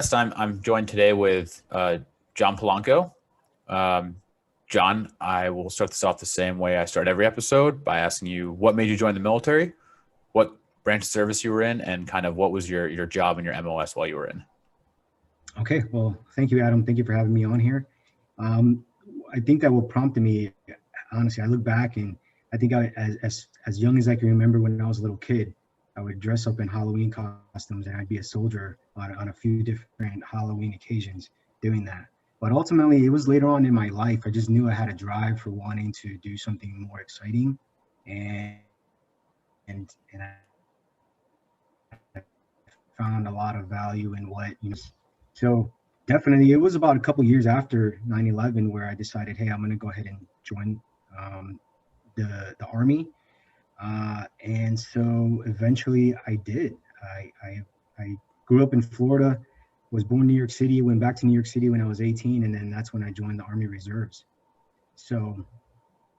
I'm joined today with Jon Polanco. Um, John, I will start this off the same way I start every episode by asking you what made you join the military, what branch of service you were in, and kind of what was your job and your MOS while you were in. Okay, well, thank you, Adam. Thank you for having me on here. Um, I think that what prompted me, honestly, I look back and I think as young as I can remember when I was a little kid, I would dress up in Halloween costumes and I'd be a soldier on a few different Halloween occasions doing that. But ultimately, it was later on in my life, I just knew I had a drive for wanting to do something more exciting, and and I found a lot of value in so definitely, it was about a couple years after 9/11 where I decided, hey, I'm going to go ahead and join um, the Army. And so eventually I did. I grew up in Florida, was born in New York City, went back to New York City when I was 18, and then that's when I joined the Army Reserves. So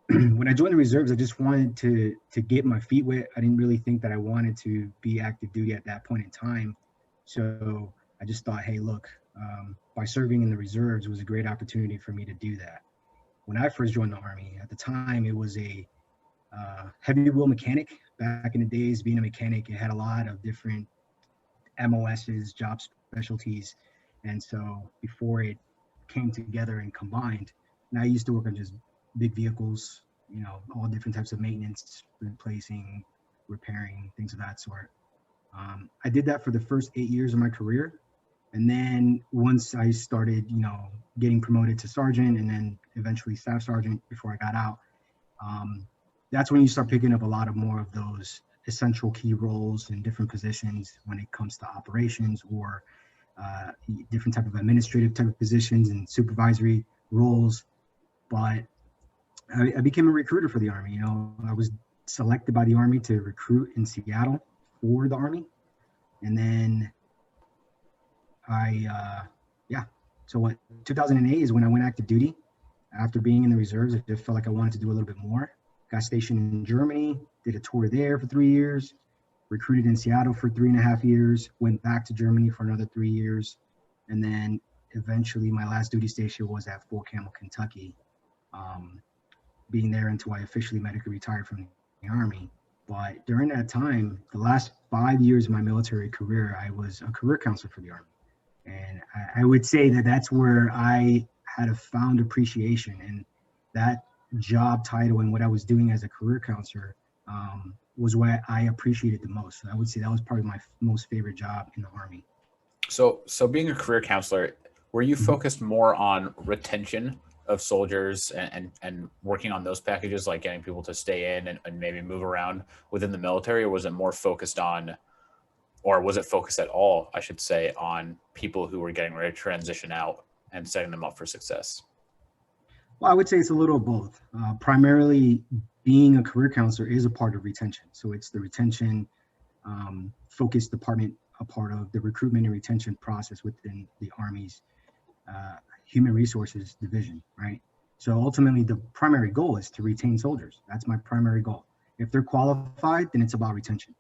when I joined the reserves, I just wanted to get my feet wet. I didn't really think that I wanted to be active duty at that point in time. So I just thought, hey, look, by serving in the reserves was a great opportunity for me to do that. When I first joined the Army, at the time, it was a heavy wheel mechanic. Back in the days, being a mechanic, it had a lot of different MOSs, job specialties. And so before it came together and combined, and I used to work on just big vehicles, all different types of maintenance, replacing, repairing, things of that sort. I did that for the first 8 years of my career. And then once I started, getting promoted to sergeant and then eventually staff sergeant before I got out, that's when you start picking up a lot of more of those essential key roles in different positions when it comes to operations or different type of administrative type of positions and supervisory roles. But I became a recruiter for the Army. I was selected by the Army to recruit in Seattle for the Army. And then yeah. So what 2008 is when I went active duty. After being in the reserves, I just felt like I wanted to do a little bit more. Got stationed in Germany, did a tour there for 3 years, recruited in Seattle for 3.5 years, went back to Germany for another 3 years. And then eventually my last duty station was at Fort Campbell, Kentucky, being there until I officially medically retired from the Army. But during that time, the last 5 years of my military career, I was a career counselor for the Army. And I would say that that's where I had a found appreciation, and that job title and what I was doing as a career counselor was what I appreciated the most. So I would say that was probably my most favorite job in the Army. So being a career counselor, were you focused more on retention of soldiers and working on those packages, like getting people to stay in and maybe move around within the military, or was it more focused on, or was it focused at all, I should say, on people who were getting ready to transition out and setting them up for success? Well, I would say it's a little of both. Primarily, being a career counselor is a part of retention. So it's the retention focused department, a part of the recruitment and retention process within the Army's human resources division, right? So ultimately, the primary goal is to retain soldiers. That's my primary goal. If they're qualified, then it's about retention.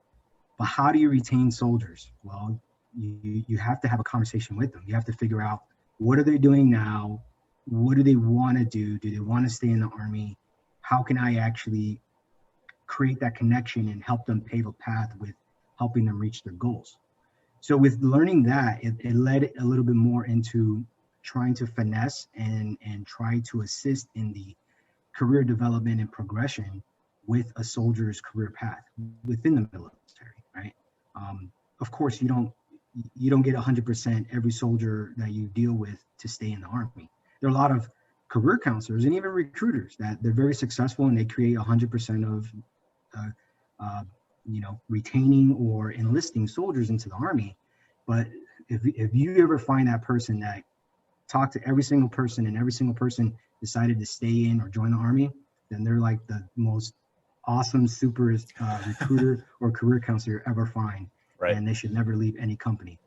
But how do you retain soldiers? Well, you have to have a conversation with them. You have to figure out, what are they doing now? What do they want to do? Do they want to stay in the Army? How can I actually create that connection and help them pave a path with helping them reach their goals? So with learning that, it led a little bit more into trying to finesse and try to assist in the career development and progression with a soldier's career path within the military, right? Of course, you don't get 100% every soldier that you deal with to stay in the Army. There are a lot of career counselors and even recruiters that they're very successful and they create 100% of retaining or enlisting soldiers into the Army. But if you ever find that person that talked to every single person and every single person decided to stay in or join the Army, then they're like the most awesome super recruiter or career counselor ever find. Right. And they should never leave any company.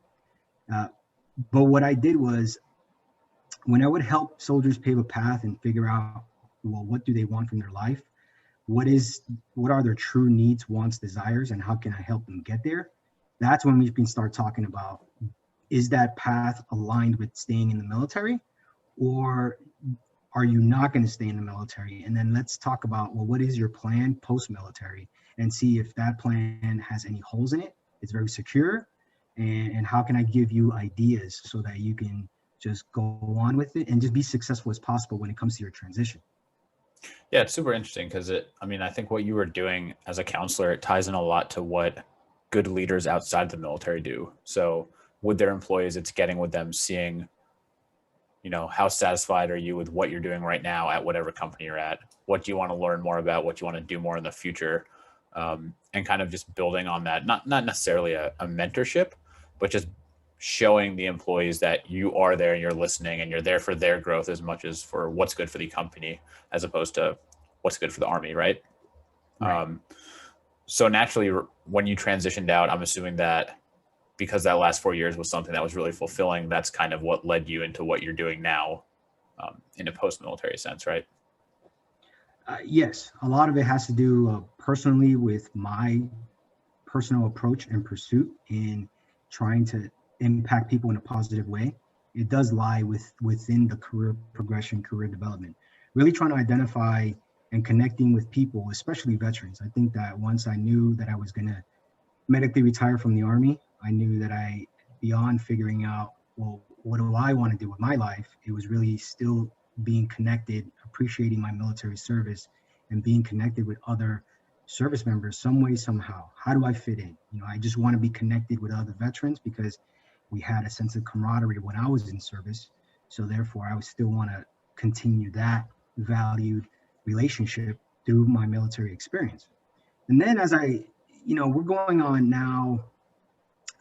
But what I did was, when I would help soldiers pave a path and figure out, well, what do they want from their life? What are their true needs, wants, desires, and how can I help them get there? That's when we can start talking about is that path aligned with staying in the military, or are you not going to stay in the military? And then let's talk about, well, what is your plan post-military, and see if that plan has any holes in it. It's very secure. And how can I give you ideas so that you can just go on with it and just be successful as possible when it comes to your transition? Yeah, it's super interesting because I mean, I think what you were doing as a counselor, it ties in a lot to what good leaders outside the military do. So with their employees, it's getting with them, seeing, how satisfied are you with what you're doing right now at whatever company you're at? What do you want to learn more about? What do you want to do more in the future? And kind of just building on that, not necessarily a mentorship, but just showing the employees that you are there and you're listening and you're there for their growth as much as for what's good for the company, as opposed to what's good for the Army, right? Right. So naturally, when you transitioned out, I'm assuming that because that last 4 years was something that was really fulfilling, that's kind of what led you into what you're doing now, in a post-military sense, right? Yes, a lot of it has to do personally with my personal approach and pursuit in trying to impact people in a positive way. It does lie within the career progression, career development. Really trying to identify and connecting with people, especially veterans. I think that once I knew that I was going to medically retire from the Army, I knew that beyond figuring out, well, what do I want to do with my life? It was really still being connected, appreciating my military service, and being connected with other service members some way, somehow. How do I fit in? I just want to be connected with other veterans because we had a sense of camaraderie when I was in service. So therefore, I would still want to continue that valued relationship through my military experience. And then we're going on now,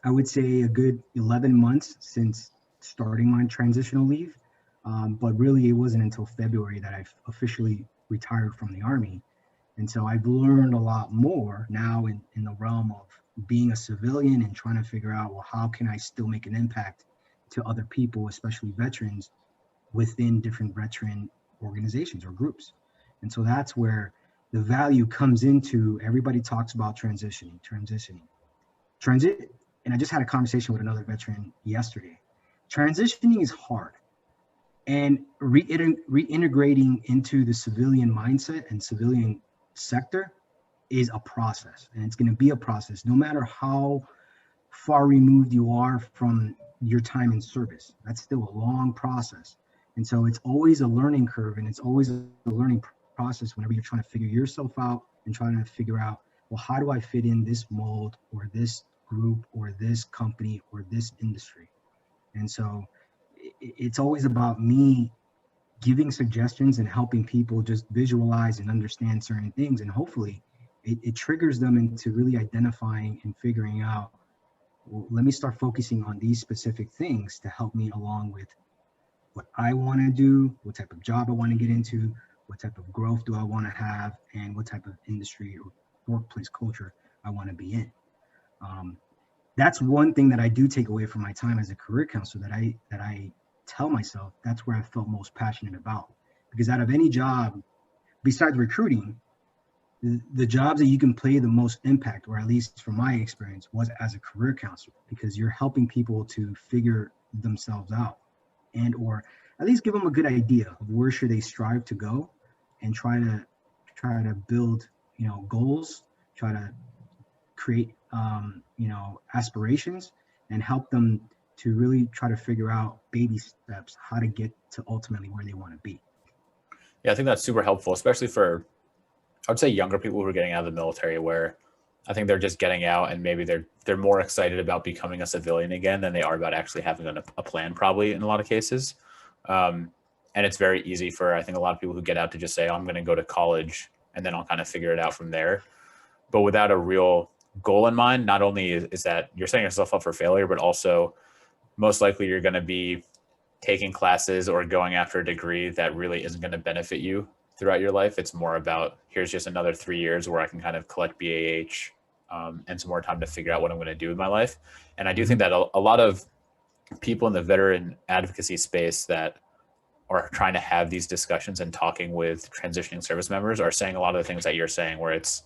I would say a good 11 months since starting my transitional leave. But really, it wasn't until February that I officially retired from the Army. And so I've learned a lot more now in the realm of being a civilian and trying to figure out, well, how can I still make an impact to other people, especially veterans, within different veteran organizations or groups. And so that's where the value comes into. Everybody talks about transit. And I just had a conversation with another veteran yesterday. Transitioning is hard, and reintegrating into the civilian mindset and civilian sector is a process, and it's going to be a process no matter how far removed you are from your time in service. That's still a long process. And so it's always a learning curve, and it's always a learning process whenever you're trying to figure yourself out and trying to figure out, well, how do I fit in this mold or this group or this company or this industry? And so it's always about me giving suggestions and helping people just visualize and understand certain things. And hopefully it triggers them into really identifying and figuring out, well, let me start focusing on these specific things to help me along with what I want to do, what type of job I want to get into, what type of growth do I want to have, and what type of industry or workplace culture I want to be in. That's one thing that I do take away from my time as a career counselor, that I tell myself that's where I felt most passionate about. Because out of any job, besides recruiting, the jobs that you can play the most impact, or at least from my experience, was as a career counselor, because you're helping people to figure themselves out, and or at least give them a good idea of where should they strive to go, and try to build goals, try to create aspirations, and help them to really try to figure out baby steps how to get to ultimately where they want to be. Yeah, I think that's super helpful, especially for, I would say, younger people who are getting out of the military, where I think they're just getting out and maybe they're more excited about becoming a civilian again than they are about actually having a plan, probably in a lot of cases. And it's very easy for, I think, a lot of people who get out to just say, oh, I'm going to go to college and then I'll kind of figure it out from there. But without a real goal in mind, not only is that you're setting yourself up for failure, but also most likely you're going to be taking classes or going after a degree that really isn't going to benefit you throughout your life. It's more about, here's just another 3 years where I can kind of collect BAH, and some more time to figure out what I'm going to do with my life. And I do think that a lot of people in the veteran advocacy space that are trying to have these discussions and talking with transitioning service members are saying a lot of the things that you're saying, where it's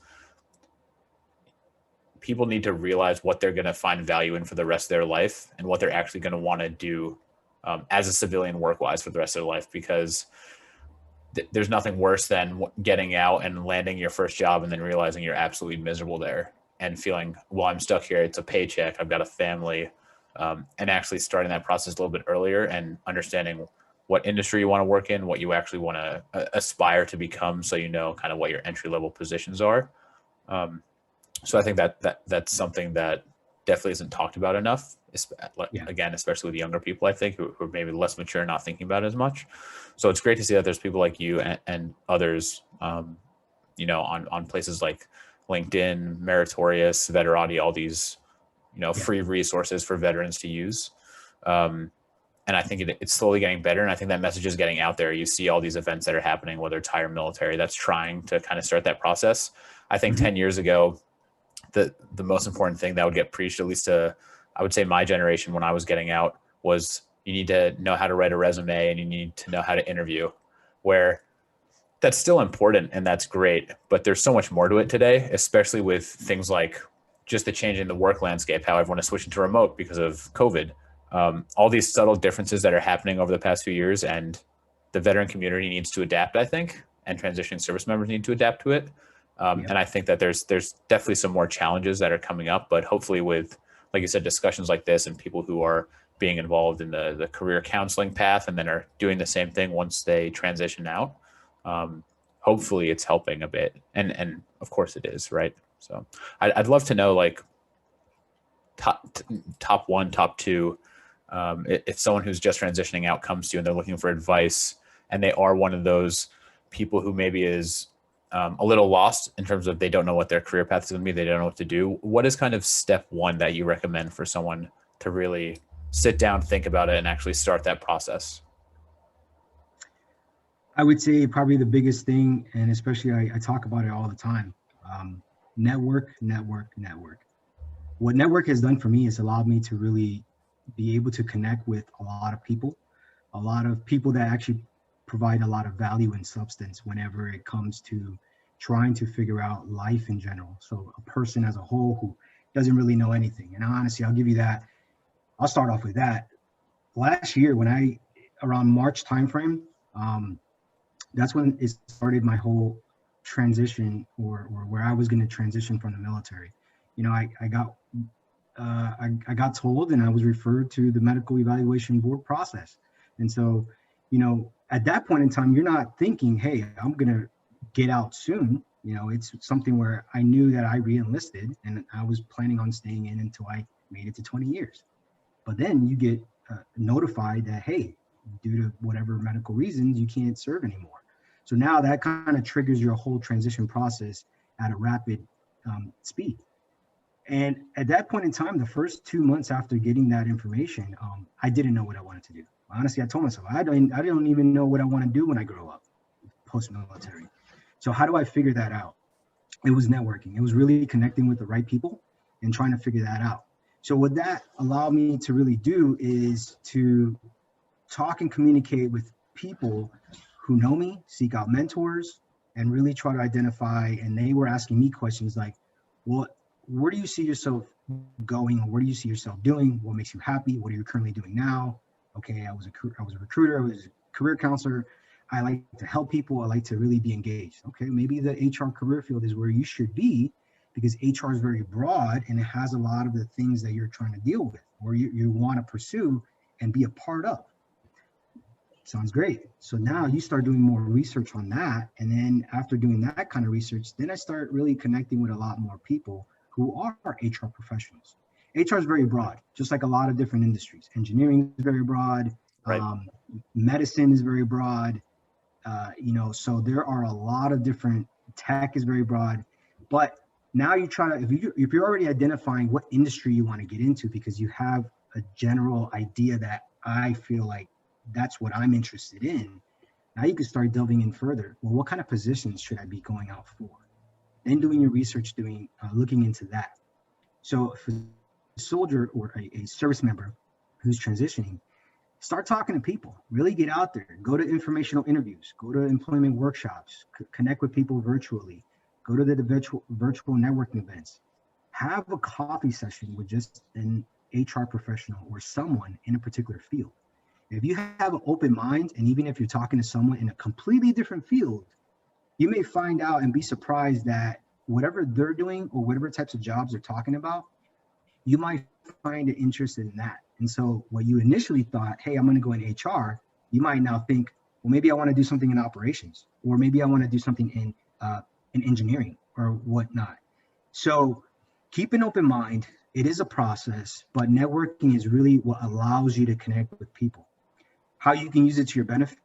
people need to realize what they're going to find value in for the rest of their life and what they're actually going to want to do as a civilian work-wise for the rest of their life, because there's nothing worse than getting out and landing your first job and then realizing you're absolutely miserable there and feeling, well, I'm stuck here. It's a paycheck. I've got a family. And actually starting that process a little bit earlier and understanding what industry you want to work in, what you actually want to aspire to become, so you know kind of what your entry-level positions are. So I think that's something that definitely isn't talked about enough. Again, especially with younger people, I think, who are maybe less mature, not thinking about it as much. So it's great to see that there's people like you and others, you know, on places like LinkedIn, Meritorious, Veterati, all these, you know, free resources for veterans to use. And I think it's slowly getting better. And I think that message is getting out there. You see all these events that are happening, whether it's higher military, that's trying to kind of start that process. I think 10 years ago, the most important thing that would get preached, at least to, I would say, my generation when I was getting out, was you need to know how to write a resume and you need to know how to interview, where that's still important and that's great, but there's so much more to it today, especially with things like just the change in the work landscape, how everyone is switching to remote because of COVID, all these subtle differences that are happening over the past few years, and the veteran community needs to adapt, I think, and transitioning service members need to adapt to it. And I think that there's definitely some more challenges that are coming up, but hopefully with, like you said, discussions like this and people who are being involved in the career counseling path and then are doing the same thing once they transition out, hopefully it's helping a bit. And of course it is, right? So I'd love to know, like, top one, top two, if someone who's just transitioning out comes to you and they're looking for advice and they are one of those people who maybe is a little lost in terms of they don't know what their career path is going to be, they don't know what to do. What is kind of step one that you recommend for someone to really sit down, think about it, and actually start that process? I would say probably the biggest thing, and especially I talk about it all the time, network. What network has done for me is allowed me to really be able to connect with a lot of people that actually provide a lot of value and substance whenever it comes to trying to figure out life in general. So a person as a whole who doesn't really know anything. And honestly, I'll give you that. I'll start off with that. Last year, when around March timeframe, that's when it started my whole transition, or where I was going to transition from the military. You know, I got told and I was referred to the medical evaluation board process. And so, you know, at that point in time, you're not thinking, hey, I'm going to get out soon. You know, it's something where I knew that I re-enlisted and I was planning on staying in until I made it to 20 years. But then you get notified that, hey, due to whatever medical reasons, you can't serve anymore. So now that kind of triggers your whole transition process at a rapid speed. And at that point in time, the first 2 months after getting that information, I didn't know what I wanted to do. Honestly, I told myself, I don't even know what I want to do when I grow up, post-military. So how do I figure that out? It was networking. It was really connecting with the right people and trying to figure that out. So what that allowed me to really do is to talk and communicate with people who know me, seek out mentors, and really try to identify. And they were asking me questions like, well, where do you see yourself going? Or where do you see yourself doing? What makes you happy? What are you currently doing now? Okay, I was a recruiter, I was a career counselor. I like to help people. I like to really be engaged. Okay, maybe the HR career field is where you should be, because HR is very broad and it has a lot of the things that you're trying to deal with or you want to pursue and be a part of. Sounds great. So now you start doing more research on that. And then after doing that kind of research, then I start really connecting with a lot more people who are HR professionals. HR is very broad, just like a lot of different industries. Engineering is very broad. Right. Medicine is very broad. You know, so there are a lot of different, tech is very broad. But now you try to, if you're already identifying what industry you want to get into, because you have a general idea that I feel like that's what I'm interested in, now you can start delving in further. Well, what kind of positions should I be going out for? Then doing your research, looking into that. So for a soldier or a service member who's transitioning, start talking to people, really get out there, go to informational interviews, go to employment workshops, connect with people virtually, go to the virtual networking events. have a coffee session with just an HR professional or someone in a particular field. If you have an open mind, and even if you're talking to someone in a completely different field, you may find out and be surprised that whatever they're doing or whatever types of jobs they're talking about, you might find it interested in that. And so what you initially thought, hey, I'm going to go in HR, you might now think, well, maybe I want to do something in operations, or maybe I want to do something in engineering or whatnot. So keep an open mind. It is a process, but networking is really what allows you to connect with people. How you can use it to your benefit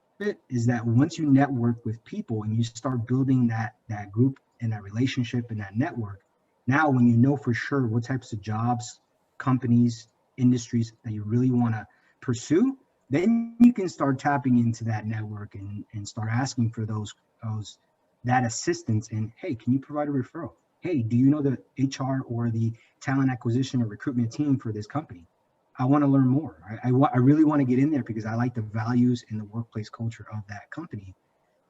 is that once you network with people and you start building that group and that relationship and that network, now when you know for sure what types of jobs, companies, industries that you really want to pursue, then you can start tapping into that network and start asking for that assistance. And hey, can you provide a referral? Hey, do you know the HR or the talent acquisition or recruitment team for this company? I want to learn more. I really want to get in there because I like the values and the workplace culture of that company.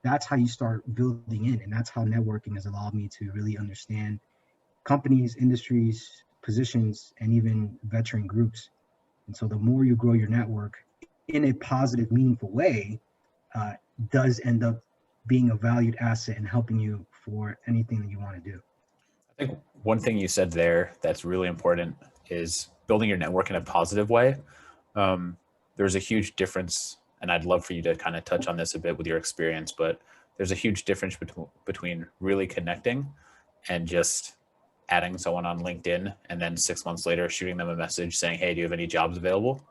That's how you start building in. And that's how networking has allowed me to really understand companies, industries, positions, and even veteran groups. And so the more you grow your network in a positive, meaningful way, does end up being a valued asset and helping you for anything that you want to do. I think one thing you said there that's really important is building your network in a positive way. There's a huge difference, and I'd love for you to kind of touch on this a bit with your experience, but there's a huge difference between really connecting and just adding someone on LinkedIn and then 6 months later shooting them a message saying, hey, do you have any jobs available?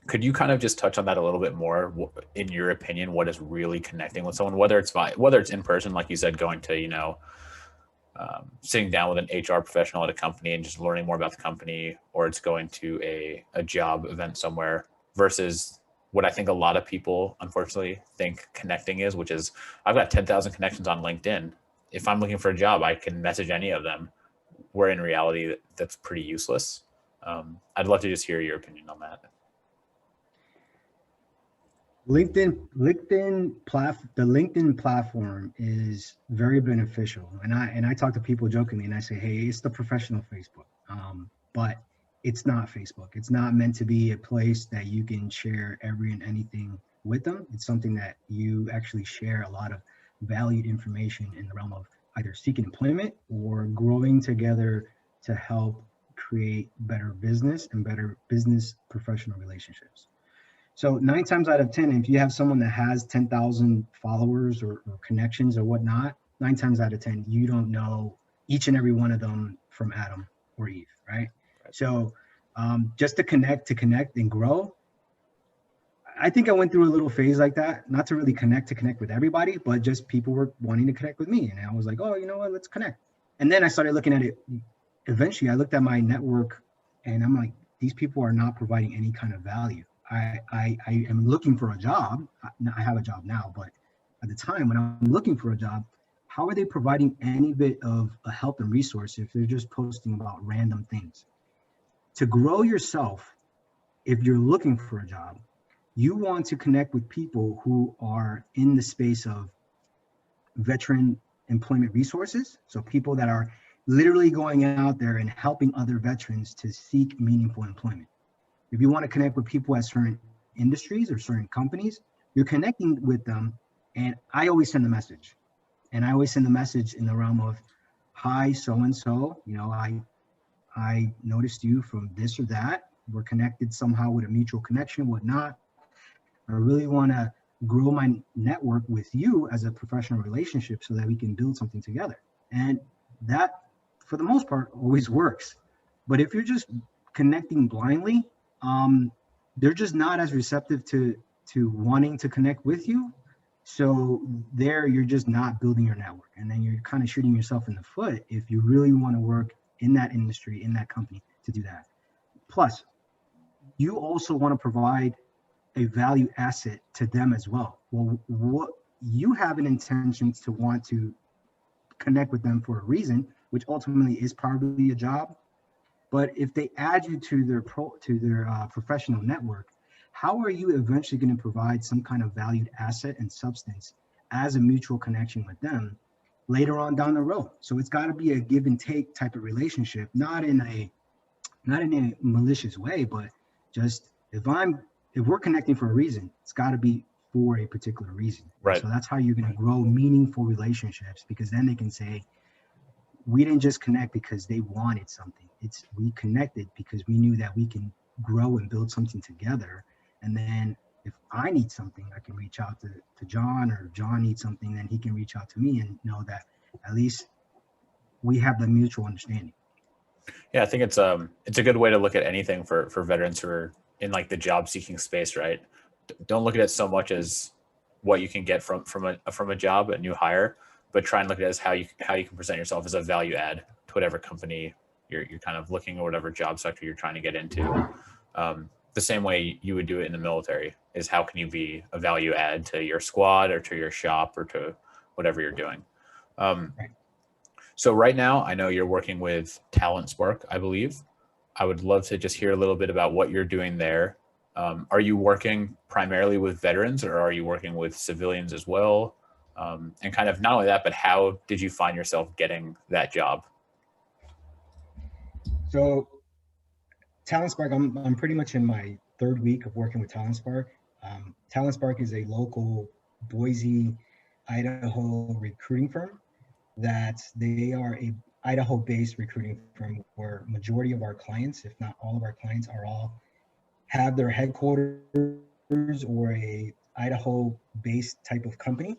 Could you kind of just touch on that a little bit more? In your opinion, what is really connecting with someone, whether it's in person, like you said, going to, sitting down with an HR professional at a company and just learning more about the company, or it's going to a job event somewhere, versus what I think a lot of people unfortunately think connecting is, which is I've got 10,000 connections on LinkedIn. If I'm looking for a job, I can message any of them, where in reality that's pretty useless. I'd love to just hear your opinion on that. The LinkedIn platform is very beneficial, and I talk to people jokingly, and I say, hey, it's the professional Facebook, but it's not Facebook. It's not meant to be a place that you can share every and anything with them. It's something that you actually share a lot of valued information in the realm of either seeking employment or growing together to help create better business and better business professional relationships. So 9 times out of 10, if you have someone that has 10,000 followers or connections or whatnot, 9 times out of 10, you don't know each and every one of them from Adam or Eve, right? So just to connect and grow. I think I went through a little phase like that, not to really connect with everybody, but just people were wanting to connect with me. And I was like, oh, you know what, let's connect. And then I started looking at it. Eventually, I looked at my network and I'm like, these people are not providing any kind of value. I am looking for a job. I have a job now, but at the time when I'm looking for a job, how are they providing any bit of a help and resource if they're just posting about random things? To grow yourself, if you're looking for a job, you want to connect with people who are in the space of veteran employment resources. So people that are literally going out there and helping other veterans to seek meaningful employment. If you want to connect with people at certain industries or certain companies, you're connecting with them. And I always send a message. And I always send the message in the realm of, hi, so-and-so, I noticed you from this or that. We're connected somehow with a mutual connection, whatnot. I really want to grow my network with you as a professional relationship so that we can build something together. And that, for the most part, always works. But if you're just connecting blindly, they're just not as receptive to wanting to connect with you. So there, you're just not building your network, and then you're kind of shooting yourself in the foot if you really want to work in that industry, in that company, to do that. Plus, you also want to provide a value asset to them as well. Well, what you have an intention to want to connect with them for a reason, which ultimately is probably a job. But if they add you to their professional network, how are you eventually going to provide some kind of valued asset and substance as a mutual connection with them, later on down the road. So it's got to be a give and take type of relationship, not in a malicious way, but just if we're connecting for a reason, it's got to be for a particular reason. Right. So that's how you're going to grow meaningful relationships, because then they can say, we didn't just connect because they wanted something. We connected because we knew that we can grow and build something together. And then if I need something, I can reach out to Jon, or Jon needs something, then he can reach out to me and know that at least we have the mutual understanding. Yeah, I think it's a good way to look at anything for veterans who are in like the job seeking space, right? Don't look at it so much as what you can get from a job, a new hire, but try and look at it as how you can present yourself as a value add to whatever company you're kind of looking, or whatever job sector you're trying to get into. The same way you would do it in the military is, how can you be a value add to your squad or to your shop or to whatever you're doing. Right. So right now, I know you're working with Talent Spark, I believe. I would love to just hear a little bit about what you're doing there. Are you working primarily with veterans, or are you working with civilians as well? And kind of not only that, but how did you find yourself getting that job? So Talent Spark, I'm pretty much in my third week of working with Talent Spark. Talent Spark is a local Boise, Idaho recruiting firm. That they are a Idaho-based recruiting firm where majority of our clients, if not all of our clients, have their headquarters or a Idaho-based type of company.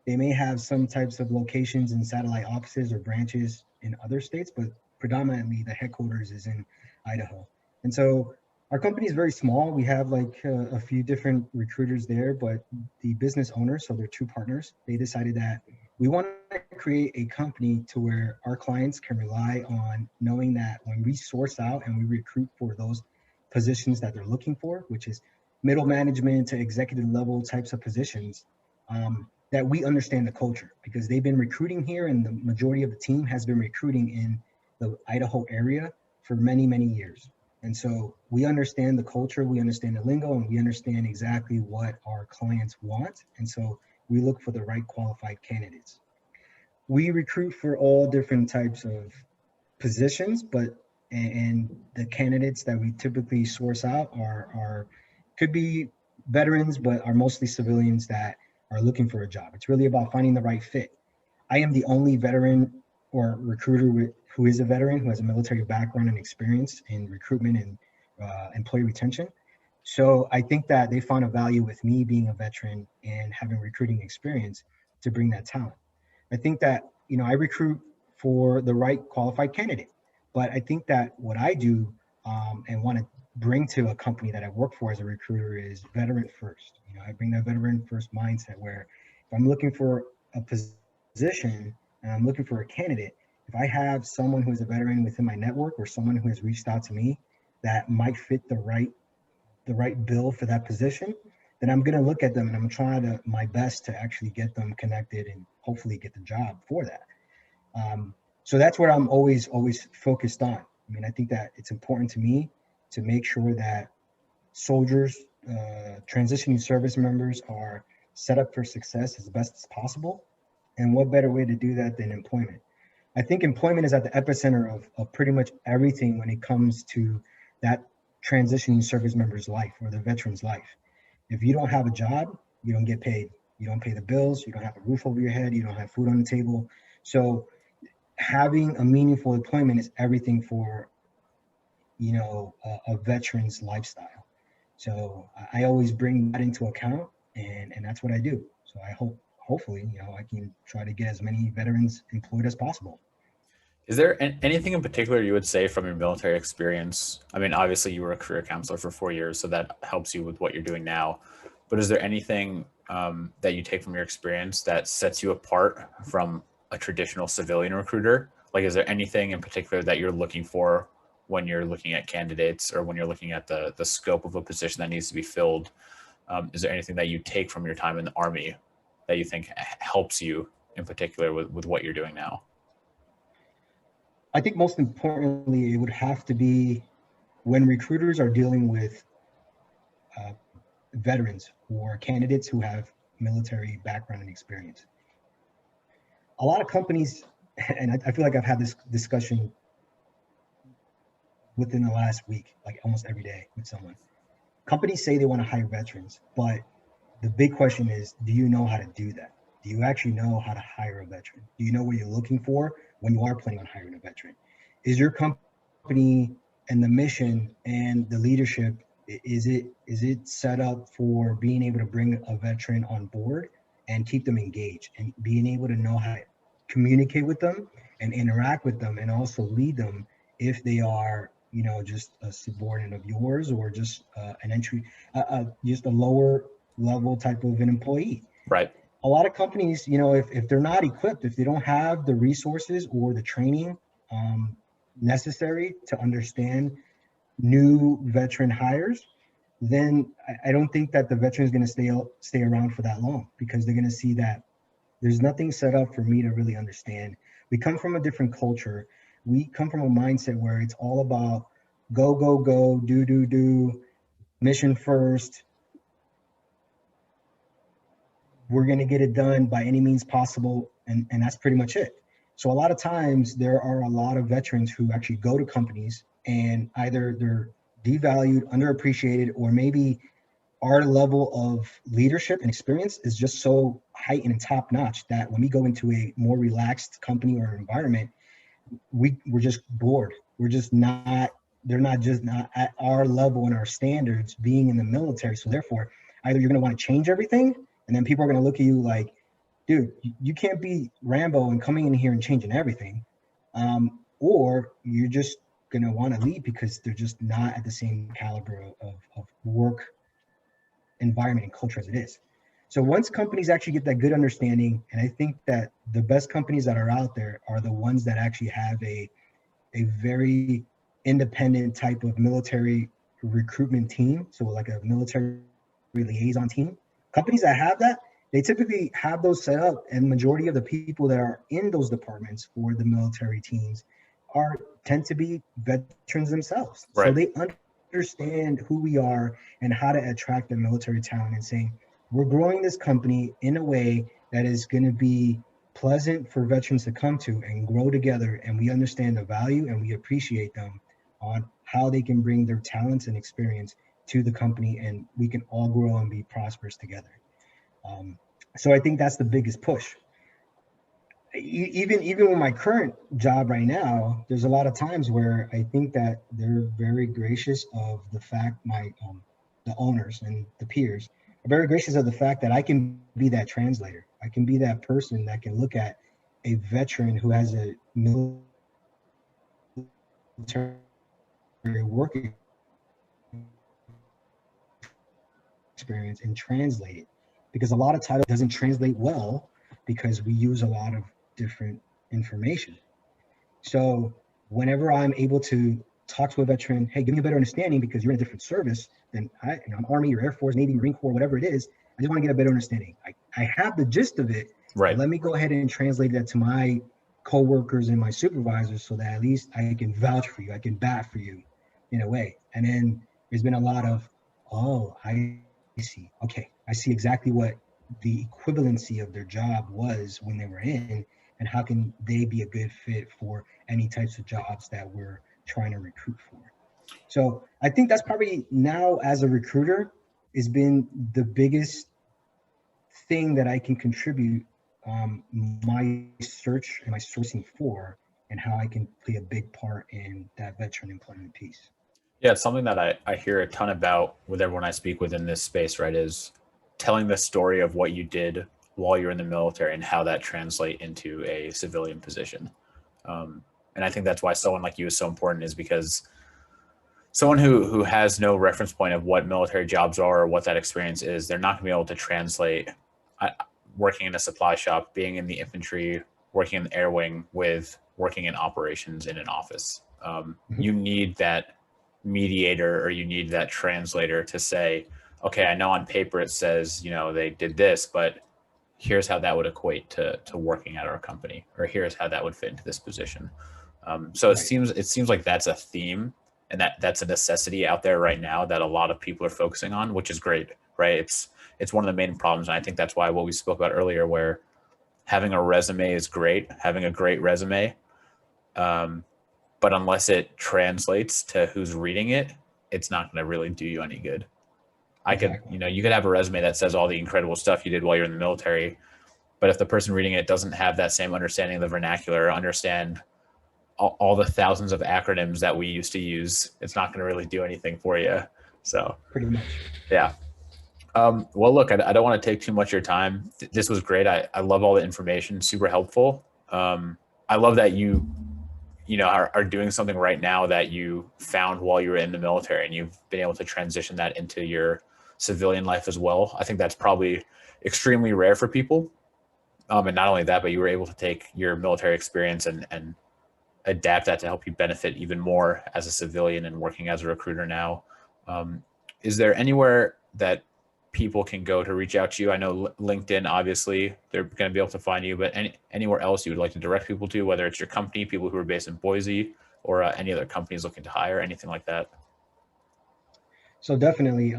They may have some types of locations in satellite offices or branches in other states, but predominantly the headquarters is in Idaho. And so our company is very small. We have like a few different recruiters there, but the business owners, so they're two partners, they decided that we want to create a company to where our clients can rely on knowing that when we source out and we recruit for those positions that they're looking for, which is middle management to executive level types of positions, that we understand the culture, because they've been recruiting here and the majority of the team has been recruiting in the Idaho area for many, many years. And so we understand the culture, we understand the lingo, and we understand exactly what our clients want. And so we look for the right qualified candidates. We recruit for all different types of positions, but and the candidates that we typically source out are could be veterans, but are mostly civilians that are looking for a job. It's really about finding the right fit. I am the only veteran or recruiter who is a veteran, who has a military background and experience in recruitment and employee retention. So I think that they found a value with me being a veteran and having recruiting experience to bring that talent. I think that, I recruit for the right qualified candidate, but I think that what I do and want to bring to a company that I work for as a recruiter is veteran first. I bring that veteran first mindset where if I'm looking for a position and I'm looking for a candidate, if I have someone who is a veteran within my network or someone who has reached out to me that might fit the right bill for that position, then I'm going to look at them and I'm trying my best to actually get them connected and hopefully get the job for that. So that's what I'm always focused on. I mean, I think that it's important to me to make sure that soldiers, transitioning service members are set up for success as best as possible. And what better way to do that than employment? I think employment is at the epicenter of pretty much everything when it comes to that transitioning service member's life or the veteran's life. If you don't have a job, you don't get paid. You don't pay the bills. You don't have a roof over your head. You don't have food on the table. So having a meaningful employment is everything for, a veteran's lifestyle. So I always bring that into account, and that's what I do. So hopefully, I can try to get as many veterans employed as possible. Is there anything in particular you would say from your military experience? I mean, obviously you were a career counselor for 4 years, so that helps you with what you're doing now. But is there anything that you take from your experience that sets you apart from a traditional civilian recruiter? Like, is there anything in particular that you're looking for when you're looking at candidates, or when you're looking at the scope of a position that needs to be filled? Is there anything that you take from your time in the Army that you think helps you in particular with what you're doing now? I think most importantly, it would have to be when recruiters are dealing with uh, veterans or candidates who have military background and experience. a lot of companies, and I feel like I've had this discussion within the last week, like almost every day with someone. Companies say they want to hire veterans, but the big question is, do you know how to do that? Do you actually know how to hire a veteran? Do you know what you're looking for when you are planning on hiring a veteran? Is your company and the mission and the leadership, is it set up for being able to bring a veteran on board and keep them engaged and being able to know how to communicate with them and interact with them and also lead them if they are, just a subordinate of yours or just an entry, just a lower level type of an employee. Right. A lot of companies, if they're not equipped, if they don't have the resources or the training necessary to understand new veteran hires, then I don't think that the veteran is going to stay around for that long, because they're going to see that there's nothing set up for me to really understand. We come from a different culture. We come from a mindset where it's all about go, go, go, do, mission first. We're going to get it done by any means possible. And that's pretty much it. So a lot of times there are a lot of veterans who actually go to companies and either they're devalued, underappreciated, or maybe our level of leadership and experience is just so heightened and top notch that when we go into a more relaxed company or environment, we're just bored. We're just not, they're not at our level and our standards being in the military. So therefore, either you're going to want to change everything, and then people are going to look at you like, dude, you can't be Rambo and coming in here and changing everything. Or you're just going to want to leave because they're just not at the same caliber of work environment and culture as it is. So once companies actually get that good understanding, and I think that the best companies that are out there are the ones that actually have a very independent type of military recruitment team. So like a military liaison team. Companies that have that, they typically have those set up, and majority of the people that are in those departments for the military teams tend to be veterans themselves. Right. So they understand who we are and how to attract the military talent, and saying, we're growing this company in a way that is going to be pleasant for veterans to come to and grow together. And we understand the value and we appreciate them on how they can bring their talents and experience to the company, and we can all grow and be prosperous together. So I think that's the biggest push. Even with my current job right now, there's a lot of times where I think that they're very gracious of the fact the owners and the peers are very gracious of the fact that I can be that translator. I can be that person that can look at a veteran who has a military work experience and translate it, because a lot of title doesn't translate well because we use a lot of different information. So whenever I'm able to talk to a veteran, hey, give me a better understanding because you're in a different service than I'm Army or Air Force, Navy, Marine Corps, whatever it is. I just want to get a better understanding. I have the gist of it. Right. Let me go ahead and translate that to my coworkers and my supervisors so that at least I can vouch for you. I can bat for you in a way. And then there's been a lot of, oh, I see. Okay, I see exactly what the equivalency of their job was when they were in, and how can they be a good fit for any types of jobs that we're trying to recruit for. So I think that's probably now, as a recruiter, has been the biggest thing that I can contribute my search and my sourcing for, and how I can play a big part in that veteran employment piece. Yeah, it's something that I hear a ton about with everyone I speak with in this space, right, is telling the story of what you did while you're in the military and how that translate into a civilian position. And I think that's why someone like you is so important, is because someone who has no reference point of what military jobs are or what that experience is, they're not going to be able to translate working in a supply shop, being in the infantry, working in the air wing, with working in operations in an office. You need that mediator, or you need that translator to say, okay, I know on paper it says, they did this, but here's how that would equate to working at our company, or here's how that would fit into this position. So Right. it seems like that's a theme, and that's a necessity out there right now that a lot of people are focusing on, which is great, right? It's one of the main problems. And I think that's why what we spoke about earlier, where having a resume is great, having a great resume. But unless it translates to who's reading it, it's not going to really do you any good. Exactly. You could have a resume that says all the incredible stuff you did while you're in the military, but if the person reading it doesn't have that same understanding of the vernacular, understand all the thousands of acronyms that we used to use, it's not going to really do anything for you. So, Pretty much. yeah. Well, look, I don't want to take too much of your time. This was great. I love all the information, super helpful. I love that are doing something right now that you found while you were in the military, and you've been able to transition that into your civilian life as well. I think that's probably extremely rare for people. And not only that, but you were able to take your military experience and adapt that to help you benefit even more as a civilian and working as a recruiter now. Is there anywhere that people can go to reach out to you? I know LinkedIn, obviously, they're going to be able to find you, but anywhere else you would like to direct people to, whether it's your company, people who are based in Boise, or any other companies looking to hire, anything like that? So definitely,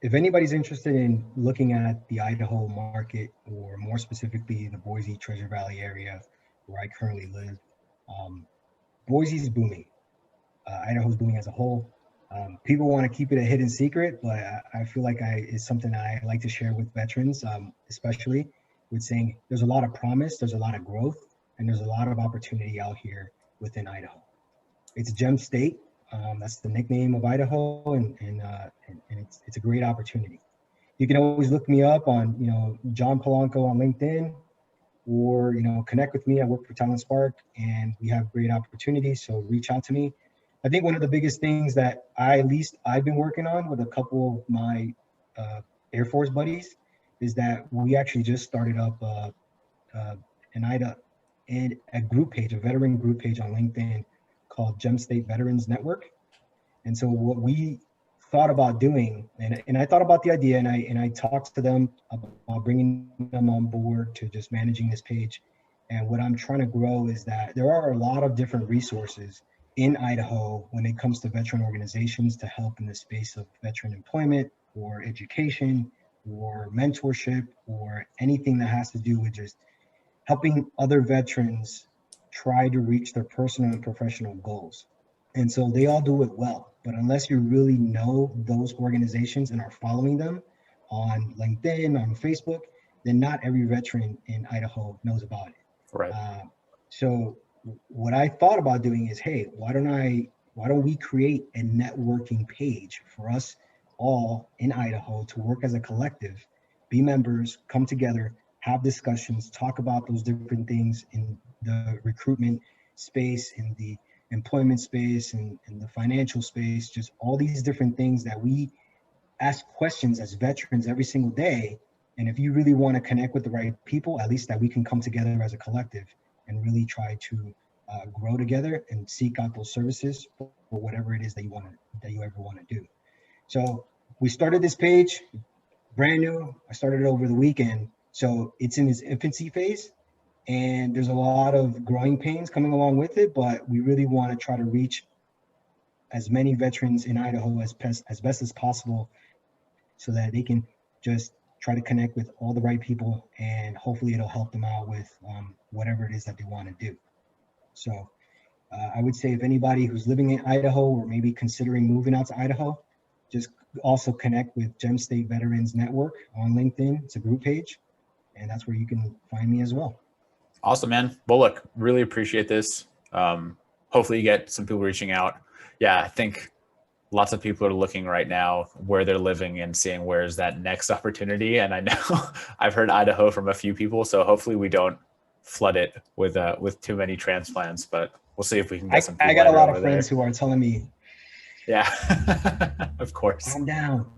if anybody's interested in looking at the Idaho market, or more specifically the Boise Treasure Valley area where I currently live, Boise's booming. Idaho's booming as a whole. People want to keep it a hidden secret, but I feel like it's something I like to share with veterans, especially with saying there's a lot of promise, there's a lot of growth, and there's a lot of opportunity out here within Idaho. It's a gem state. That's the nickname of Idaho, and it's a great opportunity. You can always look me up on Jon Polanco on LinkedIn, or connect with me. I work for Talent Spark, and we have great opportunities. So reach out to me. I think one of the biggest things that I've been working on with a couple of my Air Force buddies is that we actually just started up a group page, a veteran group page on LinkedIn called Gem State Veterans Network. And so what we thought about doing, and I thought about the idea, and I talked to them about bringing them on board to just managing this page. And what I'm trying to grow is that there are a lot of different resources in Idaho when it comes to veteran organizations to help in the space of veteran employment or education or mentorship or anything that has to do with just helping other veterans try to reach their personal and professional goals. And so they all do it well, but unless you really know those organizations and are following them on LinkedIn, on Facebook, then not every veteran in Idaho knows about it. Right. So what I thought about doing is, hey, why don't we create a networking page for us all in Idaho to work as a collective, be members, come together, have discussions, talk about those different things in the recruitment space, in the employment space, and in the financial space, just all these different things that we ask questions as veterans every single day. And if you really want to connect with the right people, at least that we can come together as a collective and really try to grow together and seek out those services for whatever it is that you ever want to do. So we started this page, brand new. I started it over the weekend. So it's in its infancy phase, and there's a lot of growing pains coming along with it, but we really want to try to reach as many veterans in Idaho as best as possible so that they can just try to connect with all the right people, and hopefully it'll help them out with whatever it is that they want to do. So I would say if anybody who's living in Idaho or maybe considering moving out to Idaho, just also connect with Gem State Veterans Network on LinkedIn. It's a group page, and that's where you can find me as well. Awesome, man. Well, look, really appreciate this. Hopefully you get some people reaching out. Yeah, I think lots of people are looking right now where they're living and seeing where's that next opportunity. And I know I've heard Idaho from a few people, so hopefully we don't flood it with too many transplants, but we'll see if we can get some people. I got a lot of friends who are telling me, yeah, of course. calm down.